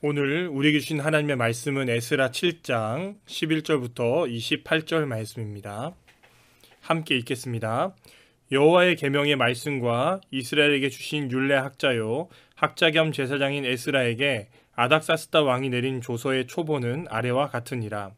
오늘 우리에게 주신 하나님의 말씀은 에스라 7장 11절부터 28절 말씀입니다. 함께 읽겠습니다. 여호와의 계명의 말씀과 이스라엘에게 주신 율례 학자요 학자 겸 제사장인 에스라에게 아닥사스다 왕이 내린 조서의 초본은 아래와 같으니라.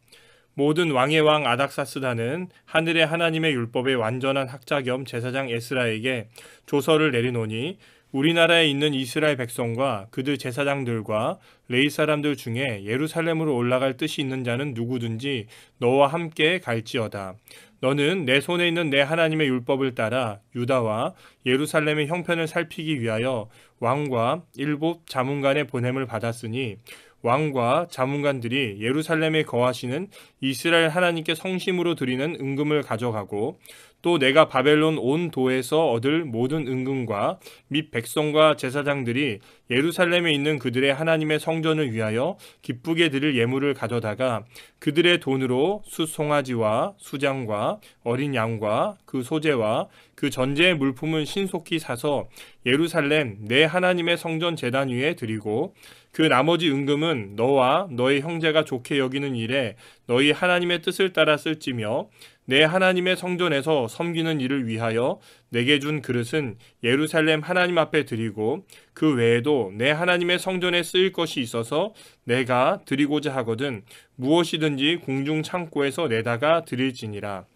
모든 왕의 왕 아닥사스다는 하늘의 하나님의 율법의 완전한 학자 겸 제사장 에스라에게 조서를 내리노니 우리나라에 있는 이스라엘 백성과 그들 제사장들과 레위 사람들 중에 예루살렘으로 올라갈 뜻이 있는 자는 누구든지 너와 함께 갈지어다. 너는 내 손에 있는 내 하나님의 율법을 따라 유다와 예루살렘의 형편을 살피기 위하여 왕과 일곱 자문관의 보냄을 받았으니 왕과 자문관들이 예루살렘에 거하시는 이스라엘 하나님께 성심으로 드리는 은금을 가져가고 또 내가 바벨론 온 도에서 얻을 모든 은금과 및 백성과 제사장들이 예루살렘에 있는 그들의 하나님의 성전을 위하여 기쁘게 드릴 예물을 가져다가 그들의 돈으로 숫송아지와 수장과 어린 양과 그 소재와 그 전제의 물품을 신속히 사서 예루살렘 내 하나님의 성전 제단 위에 드리고 그 나머지 은금은 너와 너의 형제가 좋게 여기는 일에 너희 하나님의 뜻을 따라 쓸지며 내 하나님의 성전에서 섬기는 일을 위하여 내게 준 그릇은 예루살렘 하나님 앞에 드리고 그 외에도 내 하나님의 성전에 쓰일 것이 있어서 내가 드리고자 하거든 무엇이든지 궁중 창고에서 내다가 드릴지니라.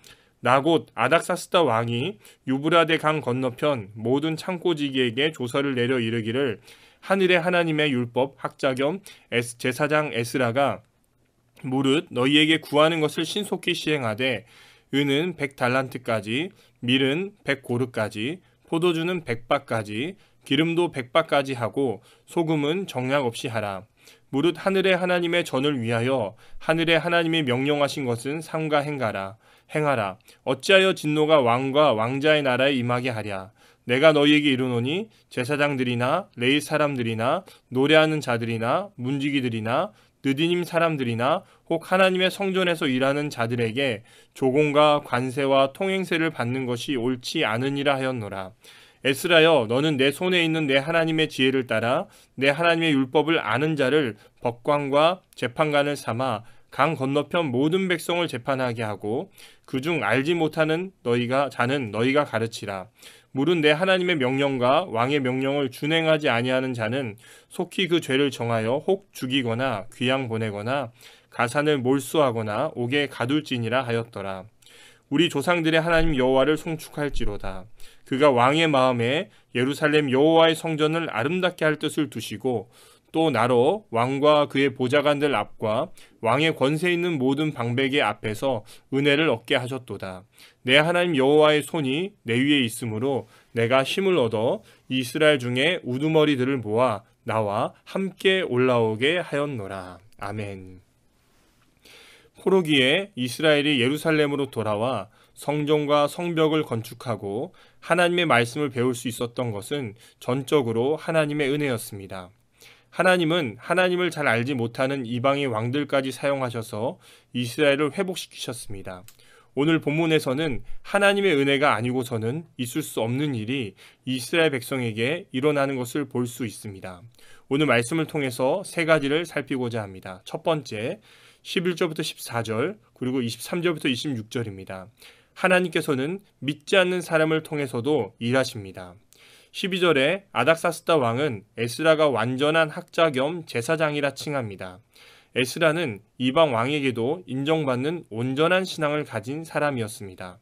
나 곧 아닥사스다 왕이 유브라데 강 건너편 모든 창고지기에게 조서를 내려 이르기를 하늘의 하나님의 율법 학자 겸 제사장 에스라가 무릇 너희에게 구하는 것을 신속히 시행하되 은은 100달란트까지 밀은 100고르까지 포도주는 100바까지 기름도 100바까지 하고 소금은 정량 없이 하라. 무릇 하늘의 하나님의 전을 위하여 하늘의 하나님이 명령하신 것은 삼가 행하라. 어찌하여 진노가 왕과 왕자의 나라에 임하게 하랴. 내가 너희에게 이르노니 제사장들이나 레위 사람들이나 노래하는 자들이나 문지기들이나 느디님 사람들이나 혹 하나님의 성전에서 일하는 자들에게 조공과 관세와 통행세를 받는 것이 옳지 않으니라 하였노라. 에스라여, 너는 내 손에 있는 내 하나님의 지혜를 따라 내 하나님의 율법을 아는 자를 법관과 재판관을 삼아 강 건너편 모든 백성을 재판하게 하고 그중 알지 못하는 자는 너희가 가르치라. 무릇 내 하나님의 명령과 왕의 명령을 준행하지 아니하는 자는 속히 그 죄를 정하여 혹 죽이거나 귀양 보내거나 가산을 몰수하거나 옥에 가둘지니라 하였더라. 우리 조상들의 하나님 여호와를 송축할지로다. 그가 왕의 마음에 예루살렘 여호와의 성전을 아름답게 할 뜻을 두시고 또 나로 왕과 그의 보좌관들 앞과 왕의 권세 있는 모든 방백의 앞에서 은혜를 얻게 하셨도다. 내 하나님 여호와의 손이 내 위에 있으므로 내가 힘을 얻어 이스라엘 중에 우두머리들을 모아 나와 함께 올라오게 하였노라. 아멘. 포로기에 이스라엘이 예루살렘으로 돌아와 성전과 성벽을 건축하고 하나님의 말씀을 배울 수 있었던 것은 전적으로 하나님의 은혜였습니다. 하나님은 하나님을 잘 알지 못하는 이방의 왕들까지 사용하셔서 이스라엘을 회복시키셨습니다. 오늘 본문에서는 하나님의 은혜가 아니고서는 있을 수 없는 일이 이스라엘 백성에게 일어나는 것을 볼 수 있습니다. 오늘 말씀을 통해서 세 가지를 살피고자 합니다. 첫 번째, 11절부터 14절 그리고 23절부터 26절입니다. 하나님께서는 믿지 않는 사람을 통해서도 일하십니다. 12절에 아닥사스다 왕은 에스라가 완전한 학자 겸 제사장이라 칭합니다. 에스라는 이방 왕에게도 인정받는 온전한 신앙을 가진 사람이었습니다.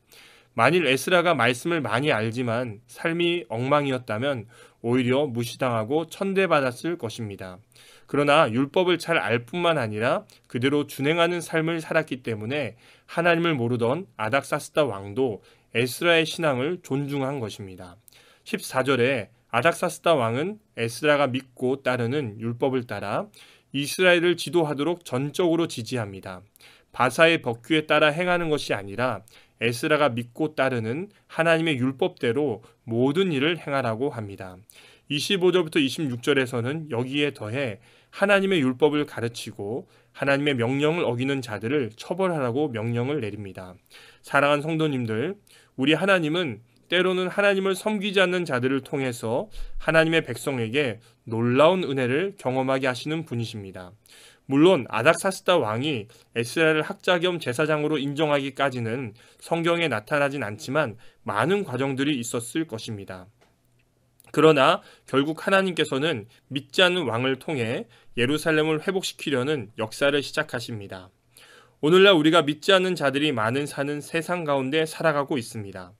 만일 에스라가 말씀을 많이 알지만 삶이 엉망이었다면 오히려 무시당하고 천대받았을 것입니다. 그러나 율법을 잘 알 뿐만 아니라 그대로 준행하는 삶을 살았기 때문에 하나님을 모르던 아닥사스다 왕도 에스라의 신앙을 존중한 것입니다. 14절에 아닥사스다 왕은 에스라가 믿고 따르는 율법을 따라 이스라엘을 지도하도록 전적으로 지지합니다. 바사의 법규에 따라 행하는 것이 아니라 에스라가 믿고 따르는 하나님의 율법대로 모든 일을 행하라고 합니다. 25절부터 26절에서는 여기에 더해 하나님의 율법을 가르치고 하나님의 명령을 어기는 자들을 처벌하라고 명령을 내립니다. 사랑하는 성도님들, 우리 하나님은 때로는 하나님을 섬기지 않는 자들을 통해서 하나님의 백성에게 놀라운 은혜를 경험하게 하시는 분이십니다. 물론 아닥사스다 왕이 에스라를 학자 겸 제사장으로 인정하기까지는 성경에 나타나진 않지만 많은 과정들이 있었을 것입니다. 그러나 결국 하나님께서는 믿지 않는 왕을 통해 예루살렘을 회복시키려는 역사를 시작하십니다. 오늘날 우리가 믿지 않는 자들이 많은 사는 세상 가운데 살아가고 있습니다.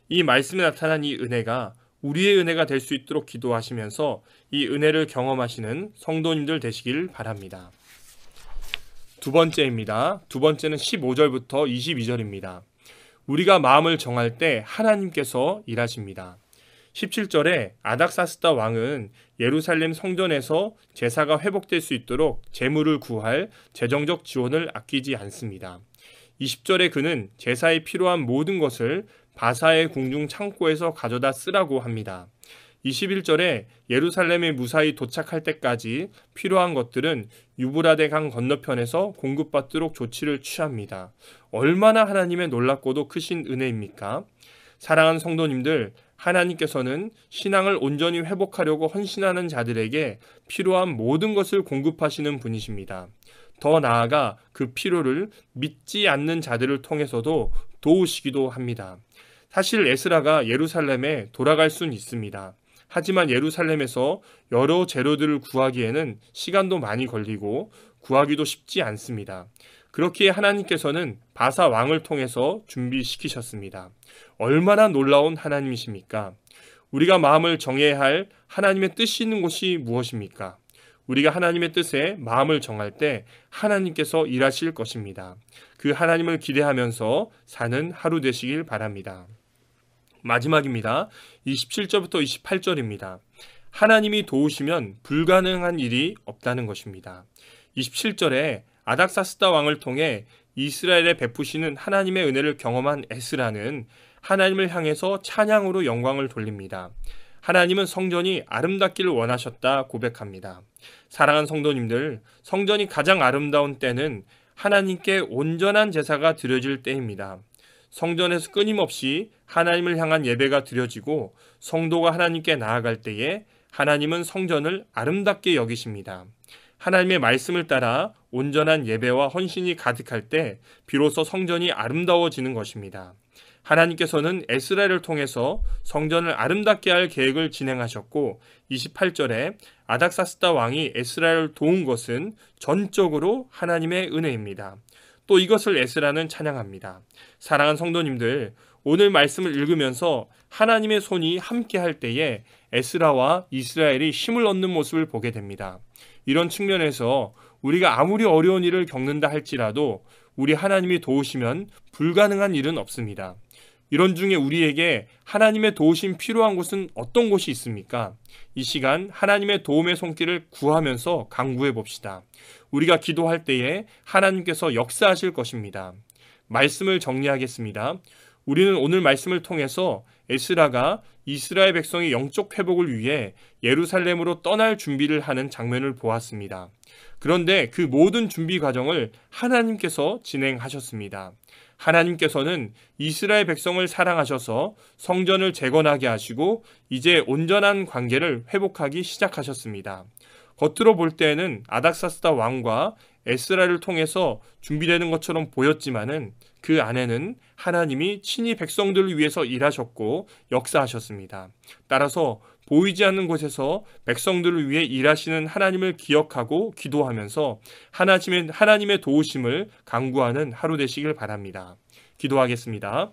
이 말씀에 나타난 이 은혜가 우리의 은혜가 될 수 있도록 기도하시면서 이 은혜를 경험하시는 성도님들 되시길 바랍니다. 두 번째입니다. 두 번째는 15절부터 22절입니다. 우리가 마음을 정할 때 하나님께서 일하십니다. 17절에 아닥사스다 왕은 예루살렘 성전에서 제사가 회복될 수 있도록 재물을 구할 재정적 지원을 아끼지 않습니다. 20절에 그는 제사에 필요한 모든 것을 바사의 궁중 창고에서 가져다 쓰라고 합니다. 21절에 예루살렘에 무사히 도착할 때까지 필요한 것들은 유브라데 강 건너편에서 공급받도록 조치를 취합니다. 얼마나 하나님의 놀랍고도 크신 은혜입니까? 사랑하는 성도님들, 하나님께서는 신앙을 온전히 회복하려고 헌신하는 자들에게 필요한 모든 것을 공급하시는 분이십니다. 더 나아가 그 필요를 믿지 않는 자들을 통해서도 도우시기도 합니다. 사실 에스라가 예루살렘에 돌아갈 수는 있습니다. 하지만 예루살렘에서 여러 재료들을 구하기에는 시간도 많이 걸리고 구하기도 쉽지 않습니다. 그렇기에 하나님께서는 바사 왕을 통해서 준비시키셨습니다. 얼마나 놀라운 하나님이십니까? 우리가 마음을 정해야 할 하나님의 뜻이 있는 곳이 무엇입니까? 우리가 하나님의 뜻에 마음을 정할 때 하나님께서 일하실 것입니다. 그 하나님을 기대하면서 사는 하루 되시길 바랍니다. 마지막입니다. 27절부터 28절입니다. 하나님이 도우시면 불가능한 일이 없다는 것입니다. 27절에 아닥사스다 왕을 통해 이스라엘에 베푸시는 하나님의 은혜를 경험한 에스라는 하나님을 향해서 찬양으로 영광을 돌립니다. 하나님은 성전이 아름답기를 원하셨다 고백합니다. 사랑하는 성도님들, 성전이 가장 아름다운 때는 하나님께 온전한 제사가 드려질 때입니다. 성전에서 끊임없이 하나님을 향한 예배가 드려지고 성도가 하나님께 나아갈 때에 하나님은 성전을 아름답게 여기십니다. 하나님의 말씀을 따라 온전한 예배와 헌신이 가득할 때 비로소 성전이 아름다워지는 것입니다. 하나님께서는 에스라를 통해서 성전을 아름답게 할 계획을 진행하셨고 28절에 아닥사스다 왕이 에스라를 도운 것은 전적으로 하나님의 은혜입니다. 또 이것을 에스라는 찬양합니다. 사랑하는 성도님들, 오늘 말씀을 읽으면서 하나님의 손이 함께 할 때에 에스라와 이스라엘이 힘을 얻는 모습을 보게 됩니다. 이런 측면에서 우리가 아무리 어려운 일을 겪는다 할지라도 우리 하나님이 도우시면 불가능한 일은 없습니다. 이런 중에 우리에게 하나님의 도우심 필요한 곳은 어떤 곳이 있습니까? 이 시간 하나님의 도움의 손길을 구하면서 간구해 봅시다. 우리가 기도할 때에 하나님께서 역사하실 것입니다. 말씀을 정리하겠습니다. 우리는 오늘 말씀을 통해서 에스라가 이스라엘 백성의 영적 회복을 위해 예루살렘으로 떠날 준비를 하는 장면을 보았습니다. 그런데 그 모든 준비 과정을 하나님께서 진행하셨습니다. 하나님께서는 이스라엘 백성을 사랑하셔서 성전을 재건하게 하시고 이제 온전한 관계를 회복하기 시작하셨습니다. 겉으로 볼 때에는 아닥사스다 왕과 에스라를 통해서 준비되는 것처럼 보였지만은 그 안에는 하나님이 친히 백성들을 위해서 일하셨고 역사하셨습니다. 따라서 보이지 않는 곳에서 백성들을 위해 일하시는 하나님을 기억하고 기도하면서 하나님의 도우심을 간구하는 하루 되시길 바랍니다. 기도하겠습니다.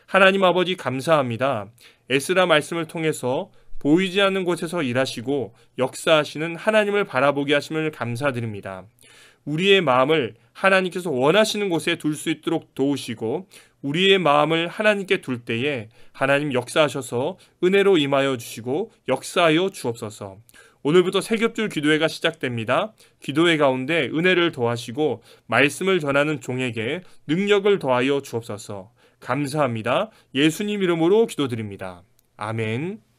하나님 아버지 감사합니다. 에스라 말씀을 통해서 보이지 않는 곳에서 일하시고 역사하시는 하나님을 바라보게 하심을 감사드립니다. 우리의 마음을 하나님께서 원하시는 곳에 둘 수 있도록 도우시고 우리의 마음을 하나님께 둘 때에 하나님 역사하셔서 은혜로 임하여 주시고 역사하여 주옵소서. 오늘부터 세겹줄 기도회가 시작됩니다. 기도회 가운데 은혜를 더하시고 말씀을 전하는 종에게 능력을 더하여 주옵소서. 감사합니다. 예수님 이름으로 기도드립니다. 아멘.